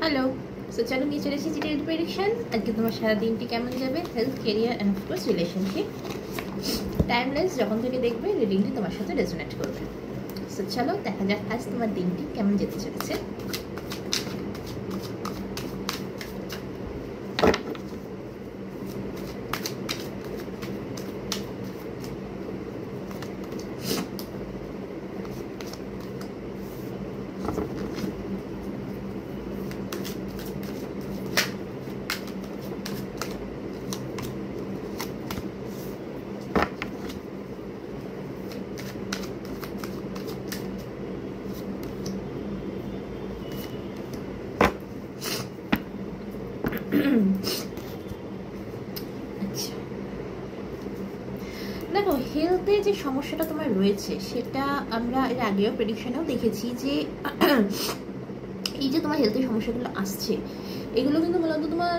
Hello, so চলো নিয়ে চলে এসেছি ডিটেইলড প্রেডিকশন। আজকে তোমার সারা দিনটি কেমন যাবে, health, career and of course relationship. Timeless যখন থেকে দেখবে রিডিংটি তোমার সাথে রেজোনেট করবে। সো চলো দেখা যাক আজ তোমার দিনটি কেমন যেতে চলেছে। আচ্ছা, দেখো হেলথে যে সমস্যাটা তোমার রয়েছে সেটা আমরা এর আগেও প্রেডিকশনেও দেখেছি যে এই যে তোমার হেলথের সমস্যাগুলো আসছে এগুলো কিন্তু মূলত তোমার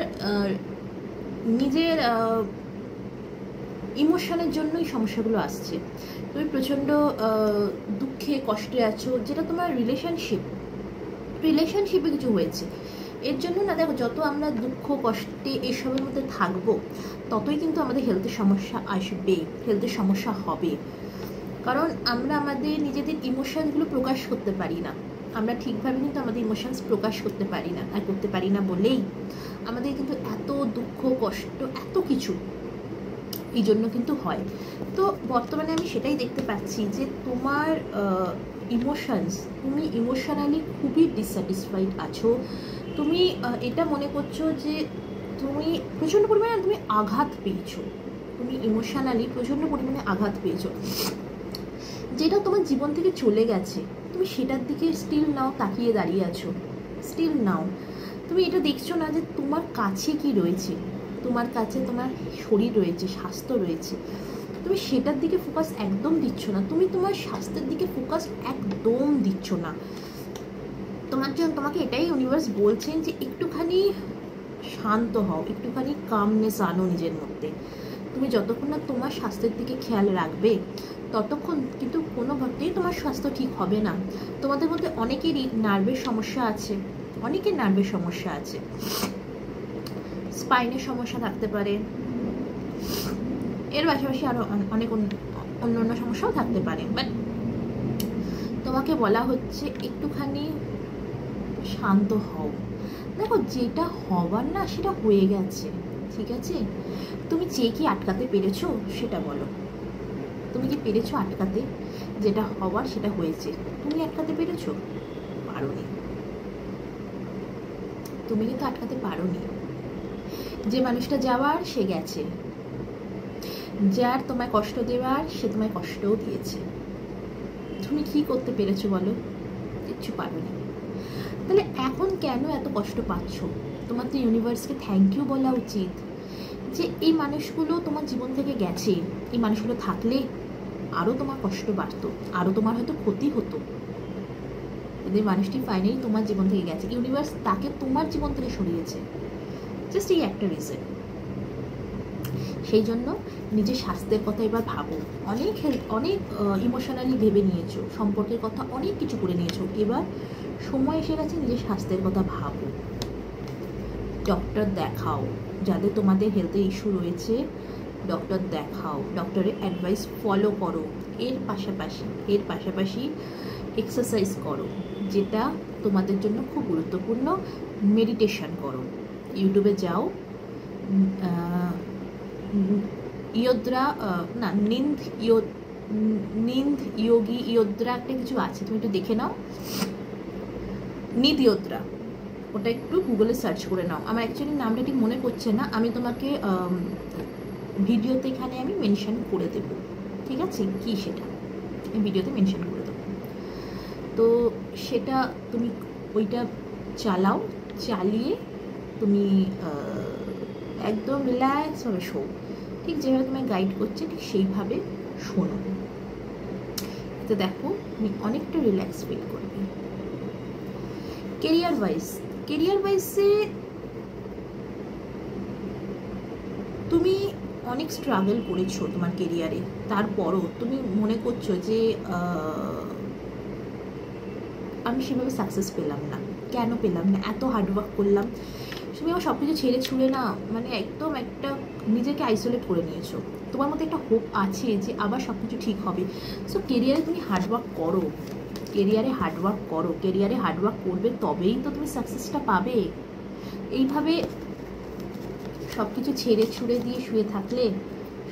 নিজের ইমোশনের জন্যই সমস্যাগুলো আসছে। তুমি প্রচণ্ড দুঃখে কষ্টে আছো, যেটা তোমার রিলেশনশিপে কিছু হয়েছে এর জন্য না। দেখো যত আমরা দুঃখ কষ্টে এসবের মধ্যে থাকবো ততই কিন্তু আমাদের হেলথের সমস্যা আসবে, হেলথের সমস্যা হবে। কারণ আমরা আমাদের নিজেদের ইমোশনসগুলো প্রকাশ করতে পারি না, আমরা ঠিকভাবে কিন্তু আমাদের ইমোশনস প্রকাশ করতে পারি না। আর করতে পারি না বলেই আমাদের কিন্তু এত দুঃখ কষ্ট এত কিছু এই জন্য কিন্তু হয়। তো বর্তমানে আমি সেটাই দেখতে পাচ্ছি যে তোমার ইমোশনস, তুমি ইমোশনালি খুবই ডিসস্যাটিসফাইড আছো। তুমি এটা মনে করছো যে তুমি প্রচণ্ড পরিমাণে তুমি আঘাত পেয়েছো, তুমি ইমোশনালি প্রচণ্ড পরিমাণে আঘাত পেয়েছো, যেটা তোমার জীবন থেকে চলে গেছে। তুমি সেটার দিকে স্টিল নাও তাকিয়ে দাঁড়িয়ে আছো, স্টিল নাও তুমি এটা দেখছো না যে তোমার কাছে কি রয়েছে। তোমার কাছে তোমার শরীর রয়েছে, স্বাস্থ্য রয়েছে, তুমি সেটার দিকে ফোকাস একদম দিচ্ছ না। তুমি তোমার স্বাস্থ্যের দিকে ফোকাস একদম দিচ্ছ না। তোমার জন্য তোমাকে এটাই ইউনিভার্স বলছেন যে একটুখানি শান্ত হও, একটুখানি কামনেস আনো নিজের মধ্যে। তুমি যতক্ষণ না তোমার স্বাস্থ্যের দিকে খেয়াল রাখবে ততক্ষণ কিন্তু কোনোভাবেই তোমার স্বাস্থ্য ঠিক হবে না। তোমাদের মধ্যে অনেকেরই নার্ভের সমস্যা আছে, অনেকের নার্ভের সমস্যা আছে, স্পাইনের সমস্যা থাকতে পারে, এর পাশাপাশি আরও অনেক অন্য অন্য সমস্যাও থাকতে পারে। বাট তোমাকে বলা হচ্ছে একটুখানি শান্ত হও। দেখো যেটা হবার না সেটা হয়ে গেছে, ঠিক আছে? তুমি চেয়ে কি আটকাতে পেরেছো সেটা বলো। তুমি কি পেরেছো আটকাতে? যেটা হবার সেটা হয়েছে, তুমি আটকাতে পেরেছো? পারোনি, তুমি কিন্তু আটকাতে পারোনি। যে মানুষটা যাওয়ার সে গেছে, যার তোমায় কষ্ট দেওয়ার সে তোমায় কষ্টও দিয়েছে। তুমি কি করতে পেরেছো বলো? কিচ্ছু পারোনি। তাহলে এখন কেন এত কষ্ট পাচ্ছ? তোমার তো ইউনিভার্সকে থ্যাংক ইউ বলা উচিত যে এই মানুষগুলো তোমার জীবন থেকে গেছে। এই মানুষগুলো থাকলে আরও তোমার কষ্ট বাড়তো, আরও তোমার হয়তো ক্ষতি হতো। এই মানুষটি ফাইনালি তোমার জীবন থেকে গেছে, ইউনিভার্স তাকে তোমার জীবন থেকে সরিয়েছে, জাস্ট এই একটা রিজন। সেই জন্য নিজের স্বাস্থ্যের কথা এবার ভাবো। অনেক ইমোশনালি ভেবে নিয়েছো, সম্পর্কের কথা অনেক কিছু করে নিয়েছো, এবার সময় এসে গেছে নিজের স্বাস্থ্যের কথা ভাবো। ডক্টর দেখাও, যাদের তোমাদের হেলথে ইস্যু রয়েছে ডক্টর দেখাও, ডক্টরের অ্যাডভাইস ফলো করো। এর পাশাপাশি এক্সারসাইজ করো, যেটা তোমাদের জন্য খুব গুরুত্বপূর্ণ। মেডিটেশন করো, ইউটিউবে যাও, ইয়োদ্রা না নিন্দ ইয়োগী ইয়োদ্রা একটা কিছু আছে, তুমি একটু দেখে নাও। নিদ ইয়োদ্রা, ওটা একটু গুগলে সার্চ করে নাও। আমার অ্যাকচুয়ালি নামটা ঠিক মনে পড়ছে না, আমি তোমাকে ভিডিওতে এখানে আমি মেনশন করে দেব, ঠিক আছে? কি সেটা আমি ভিডিওতে মেনশন করে দেবো। তো সেটা তুমি ওইটা চালাও, চালিয়ে তুমি একদম রিল্যাক্সভাবে শো, ঠিক যেভাবে তোমায় গাইড করছে ঠিক সেইভাবে শোনো। তো দেখো তুমি অনেকটা রিল্যাক্স ফিল করবে। কেরিয়ার ওয়াইজে তুমি অনেক স্ট্রাগল করেছো তোমার কেরিয়ারে, তারপরও তুমি মনে করছো যে আমি সেভাবে সাকসেস পেলাম না। কেন পেলাম না? এত হার্ডওয়ার্ক করলাম, তুমি আমার সব কিছু ছেড়ে ছুড়ে না মানে একদম একটা নিজেকে আইসোলেট করে নিয়েছো। তোমার মধ্যে একটা হোপ আছে যে আবার সব কিছু ঠিক হবে। সো কেরিয়ারে তুমি হার্ডওয়ার্ক করো, কেরিয়ারে হার্ডওয়ার্ক করো, কেরিয়ারে হার্ডওয়ার্ক করবে তবেই তো তুমি সাকসেসটা পাবে। এইভাবে সব কিছু ছেড়ে ছুড়ে দিয়ে শুয়ে থাকলে,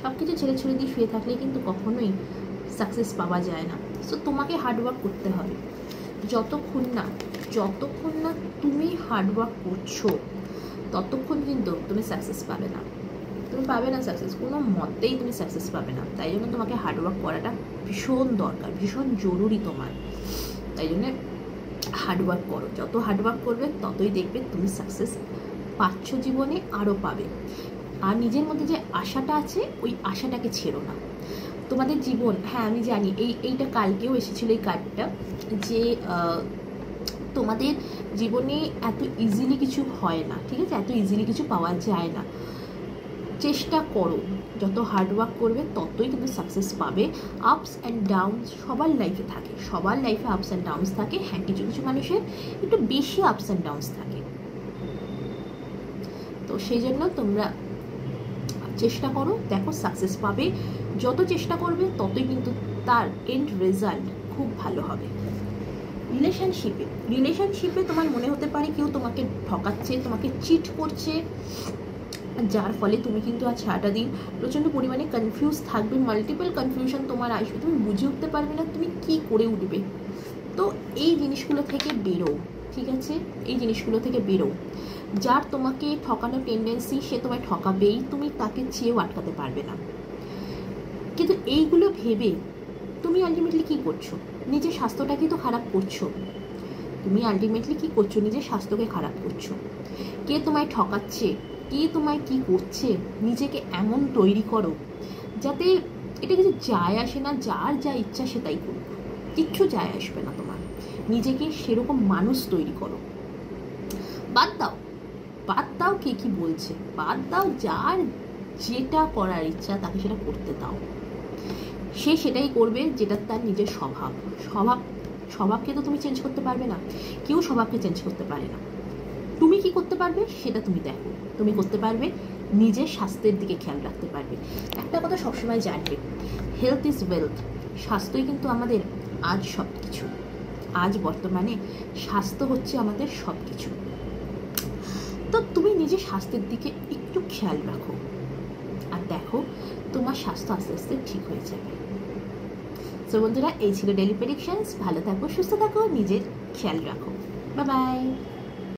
সব কিছু ছেড়ে ছুড়ে দিয়ে শুয়ে থাকলে কিন্তু কখনোই সাকসেস পাওয়া যায় না। সো তোমাকে হার্ডওয়ার্ক করতে হবে। যতক্ষণ না তুমি হার্ডওয়ার্ক করছো ততক্ষণ কিন্তু তুমি সাকসেস পাবে না। তুমি পাবে না সাকসেস, কোনো মতেই তুমি সাকসেস পাবে না। তাই জন্য তোমাকে হার্ডওয়ার্ক করাটা ভীষণ দরকার, ভীষণ জরুরি তোমার। তাই জন্য হার্ডওয়ার্ক করো, যত হার্ডওয়ার্ক করবে ততই দেখবে তুমি সাকসেস পাচ্ছ জীবনে, আরও পাবে। আর নিজের মধ্যে যে আশাটা আছে ওই আশাটাকে ছেড়ো না। তোমাদের জীবন, হ্যাঁ আমি জানি এইটা কালকেও এসেছিল এই কার্ডটা, যে তোমাদের জীবনে এত ইজিলি কিছু হয় না, ঠিক আছে? এত ইজিলি কিছু পাওয়া যায় না। চেষ্টা করো, যত হার্ডওয়ার্ক করবে ততই কিন্তু সাকসেস পাবে। আপস অ্যান্ড ডাউনস সবার লাইফে থাকে, সবার লাইফে আপস অ্যান্ড ডাউনস থাকে। হ্যাঁ, কিছু কিছু মানুষের একটু বেশি আপস অ্যান্ড ডাউনস থাকে। তো সেই জন্য তোমরা চেষ্টা করো, দেখো সাকসেস পাবে। যত চেষ্টা করবে ততই কিন্তু তার এন্ড রেজাল্ট খুব ভালো হবে। রিলেশনশিপে তোমার মনে হতে পারে কেউ তোমাকে ঠকাচ্ছে, তোমাকে চিট করছে, যার ফলে তুমি কিন্তু আজ সারাটা দিন প্রচণ্ড পরিমাণে কনফিউজ থাকবে। মাল্টিপল কনফিউশন তোমার আসবে, তুমি বুঝে উঠতে পারবে না তুমি কি করে উঠবে। তো এই জিনিসগুলো থেকে বেরো, ঠিক আছে? এই জিনিসগুলো থেকে বেরো। যার তোমাকে ঠকানোর টেন্ডেন্সি সে তোমায় ঠকাবেই, তুমি তাকে চেয়েও আটকাতে পারবে না। কিন্তু এইগুলো ভেবে তুমি আলটিমেটলি কী করছো? নিজের স্বাস্থ্যটাকে তো খারাপ করছো। তুমি আলটিমেটলি কী করছো? নিজের স্বাস্থ্যকে খারাপ করছো। কে তোমায় ঠকাচ্ছে, কে তোমায় কি করছে, নিজেকে এমন তৈরি করো যাতে এটা কিছু যায় আসে না, যার যা ইচ্ছা সে তাই করুক, কিচ্ছু যায় আসবে না তোমার। নিজেকে সেরকম মানুষ তৈরি করো। বাদ দাও কে কি বলছে, বাদ দাও। যার যেটা করার ইচ্ছা তাকে সেটা করতে দাও। সে সেটাই করবে যেটা তার নিজের স্বভাবকে তো তুমি চেঞ্জ করতে পারবে না, কেউ স্বভাবকে চেঞ্জ করতে পারে না। তুমি কি করতে পারবে সেটা তুমি দেখো। তুমি করতে পারবে, নিজের স্বাস্থ্যের দিকে খেয়াল রাখতে পারবে। একটা কথা সবসময় জানবে, হেলথ ইজ ওয়েলথ। স্বাস্থ্যই কিন্তু আমাদের আজ সব কিছু। আজ বর্তমানে স্বাস্থ্য হচ্ছে আমাদের সব কিছু। তো তুমি নিজের স্বাস্থ্যের দিকে একটু খেয়াল রাখো, আর দেখো তোমার স্বাস্থ্য আস্তে আস্তে ঠিক হয়ে যাবে। তো বন্ধুরা, এই ছিল ডেইলি প্রেডিকশনস। ভালো থাকো, সুস্থ থাকো, নিজের খেয়াল রাখো। Bye bye.